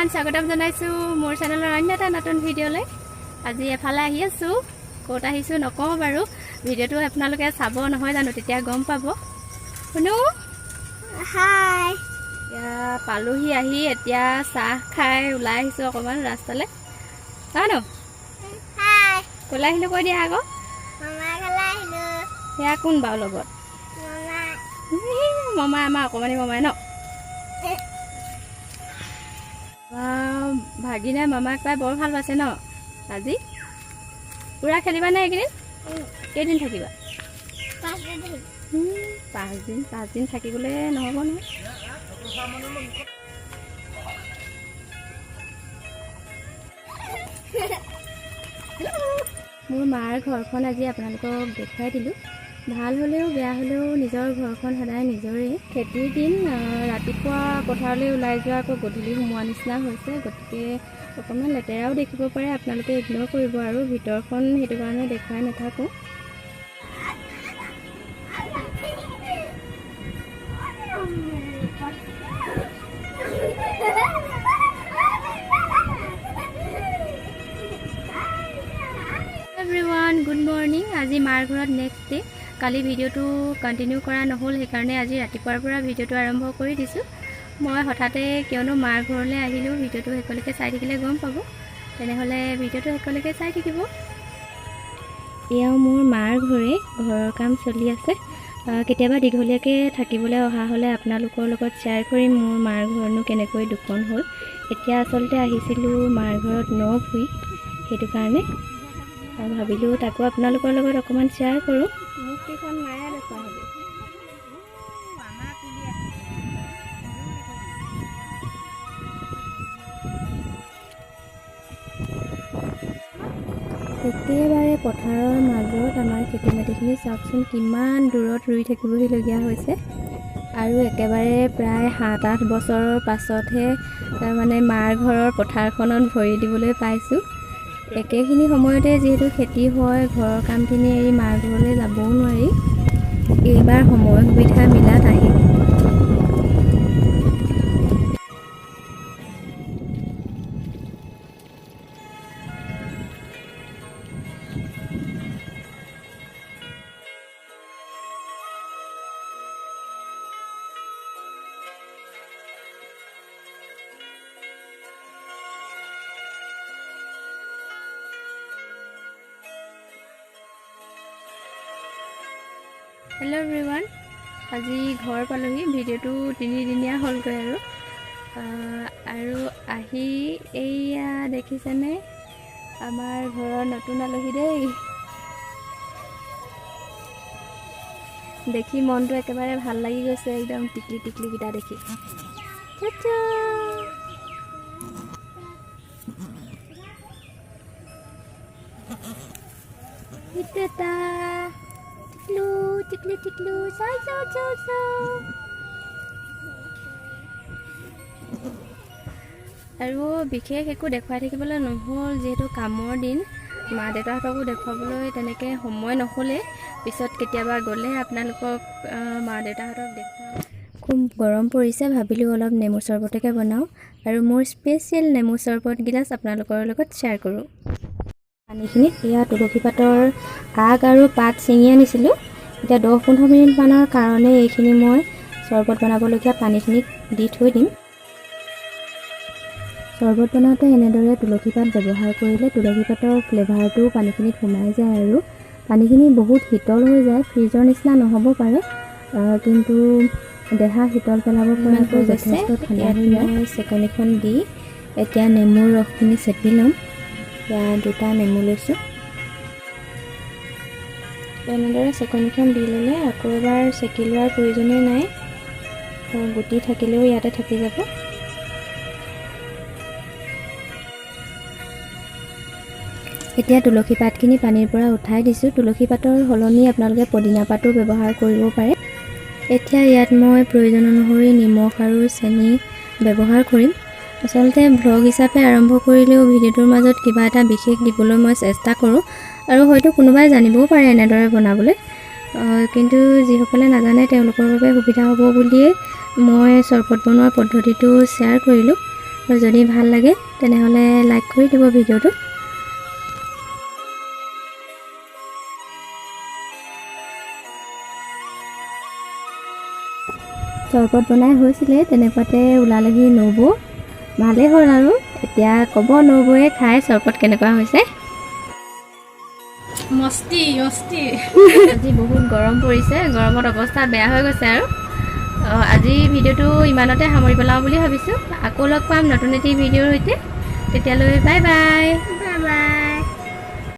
Everyone স্বাগতম জনাইছো মোৰ চেনেলৰ অন্য এটা নতুন ভিডিঅ'লৈ। আজি এফালে আহি আছো, ক'ত আহিছো নকওঁ বাৰু, ভিডিঅ'টো আপোনালোকে চাব নহয় জানো, তেতিয়া গম পাব। শুনো হাই, এতিয়া পালোহি আহি, এতিয়া চাহ খাই ওলাই আহিছো অকণমান ৰাস্তালৈ। জানো হাই, ক'লৈ আহিলো কৈ দিয়া আকৌ। মামাৰ ঘৰলৈ আহিলো। সেয়া কোন বাৰু লগত? মামাই আমাৰ অকণমানি মামাই ন। ভাগিনে মামাক পাই বৰ ভাল পাইছে ন। আজি পুৰা খেলিবা নে এইকেইদিন? কেইদিন থাকিবা? 5 দিন থাকিবলৈ নহ'ব নহয়। মোৰ মাৰ ঘৰখন আজি আপোনালোকক দেখুৱাই দিলোঁ। ভাল হ'লেও বেয়া হ'লেও নিজৰ ঘৰখন সদায় নিজৰে। খেতিৰ দিন, ৰাতিপুৱা পথাৰলৈ ওলাই যোৱা আকৌ গধূলি সোমোৱা নিচিনা হৈছে, গতিকে অকণমান লেতেৰাও দেখিব পাৰে, আপোনালোকে ইগন'ৰ কৰিব আৰু ভিতৰখন সেইটো কাৰণে দেখুৱাই নাথাকোঁ। Everyone good morning. আজি মাৰ ঘৰত নেক্সট ডে'। কালি ভিডিঅ'টো কণ্টিনিউ কৰা নহ'ল, সেইকাৰণে আজি ৰাতিপুৱাৰ পৰা ভিডিঅ'টো আৰম্ভ কৰি দিছোঁ। মই হঠাতে কিয়নো মাৰ ঘৰলৈ আহিলোঁ, ভিডিঅ'টো শেষলৈকে চাই থাকিলে গম পাব। তেনেহ'লে ভিডিঅ'টো শেষলৈকে চাই থাকিব। এয়াও মোৰ মাৰ ঘৰে, ঘৰৰ কাম চলি আছে। কেতিয়াবা দীঘলীয়াকৈ থাকিবলৈ অহা হ'লে আপোনালোকৰ লগত শ্বেয়াৰ কৰিম মোৰ মাৰ ঘৰনো কেনেকৈ দুখন হ'ল। এতিয়া আচলতে আহিছিলোঁ মাৰ ঘৰত ভুই, সেইটো কাৰণে ভাবিলোঁ তাকো আপোনালোকৰ লগত অকণমান শ্বেয়াৰ কৰোঁ। মুক্তিখন নাই দেখুৱা হ'বি। একেবাৰে পথাৰৰ মাজত আমাৰ খেতি মাটিখিনি চাওকচোন, কিমান দূৰত ৰুই থাকিবহিলগীয়া হৈছে। আৰু একেবাৰে প্ৰায় 7-8 বছৰৰ পাছতহে মানে মাৰ ঘৰৰ পথাৰখনত ভৰি দিবলৈ পাইছোঁ। একেখিনি সময়তে যিহেতু খেতি হয়, ঘৰৰ কামখিনি এৰি মাৰ ঘৰলৈ যাবও নোৱাৰি। এইবাৰ সময় সুবিধা মিলাত আহিম। হেল্ল' এভৰিৱান, আজি ঘৰ পালোহি। ভিডিঅ'টো 3 দিনীয়া হ'লগৈ আৰু আহি এইয়া দেখিছেনে আমাৰ ঘৰৰ নতুন আলহী দেই। দেখি মনটো একেবাৰে ভাল লাগি গৈছে, একদম টিকলিকেইটা দেখি। টিকলু চাও। আৰু বিশেষ একো দেখুৱাই থাকিবলৈ নহ'ল, যিহেতু কামৰ দিন। মা দেউতাহঁতকো দেখুৱাবলৈ তেনেকৈ সময় নহ'লে, পিছত কেতিয়াবা গ'লে আপোনালোকক মা দেউতাহঁতক দেখুৱাম। খুব গৰম পৰিছে, ভাবিলোঁ অলপ নেমু চৰবতকে বনাওঁ আৰু মোৰ স্পেচিয়েল নেমু চৰবত গিলাচ আপোনালোকৰ লগত শ্বেয়াৰ কৰোঁ। পানীখিনিত এয়া তুলসী পাতৰ আগ আৰু পাত ছিঙি আনিছিলোঁ। এতিয়া 10-15 মিনিটমানৰ কাৰণে এইখিনি মই চৰবত বনাবলগীয়া পানীখিনিত দি থৈ দিম। চৰবত বনাওঁতে এনেদৰে তুলসী পাত ব্যৱহাৰ কৰিলে তুলসী পাতৰ ফ্লেভাৰটো পানীখিনিত সোমাই যায় আৰু পানীখিনি বহুত শীতল হৈ যায়। ফ্ৰিজৰ নিচিনা নহ'ব পাৰে, কিন্তু দেহা শীতল পেলাব পৰাকৈ যথেষ্ট ঠাণ্ডা হৈ যায়। চেকনিখন দি এতিয়া নেমুৰ ৰসখিনি চেপি ল'ম। এতিয়া 2টা নেমু লৈছোঁ। এনেদৰে চেকনিখন দি ল'লে আকৌ এবাৰ চেকি লোৱাৰ প্ৰয়োজনেই নাই, গুটি থাকিলেও ইয়াতে থাকি যাব। এতিয়া তুলসী পাতখিনি পানীৰ পৰা উঠাই দিছোঁ। তুলসী পাতৰ সলনি আপোনালোকে পদিনা পাতো ব্যৱহাৰ কৰিব পাৰে। এতিয়া ইয়াত মই প্ৰয়োজন অনুসৰি নিমখ আৰু চেনি ব্যৱহাৰ কৰিম। আচলতে ভ্লগ হিচাপে আৰম্ভ কৰিলেও ভিডিঅ'টোৰ মাজত কিবা এটা বিশেষ দিবলৈ মই চেষ্টা কৰোঁ, আৰু হয়তো কোনোবাই জানিবও পাৰে এনেদৰে বনাবলৈ, কিন্তু যিসকলে নাজানে তেওঁলোকৰ বাবে সুবিধা হ'ব বুলিয়ে মই চৰবত বনোৱাৰ পদ্ধতিটো শ্বেয়াৰ কৰিলোঁ। যদি ভাল লাগে তেনেহ'লে লাইক কৰি দিব ভিডিঅ'টো। চৰবত বনাই হৈছিলে, তেনেকুৱাতে ওলালেহি নবৌ। ভালেই হ'ল আৰু এতিয়া ক'ব নবৌয়ে খাই চৰবত কেনেকুৱা হৈছে। মস্তি মস্তি। আজি বহুত গৰম পৰিছে, গৰমত অৱস্থা বেয়া হৈ গৈছে আৰু আজি ভিডিঅ'টো ইমানতে সামৰি পেলাওঁ বুলি ভাবিছোঁ। আকৌ লগ পাম নতুন এটি ভিডিঅ'ৰ সৈতে, তেতিয়ালৈ বাই বাই। Bye bye.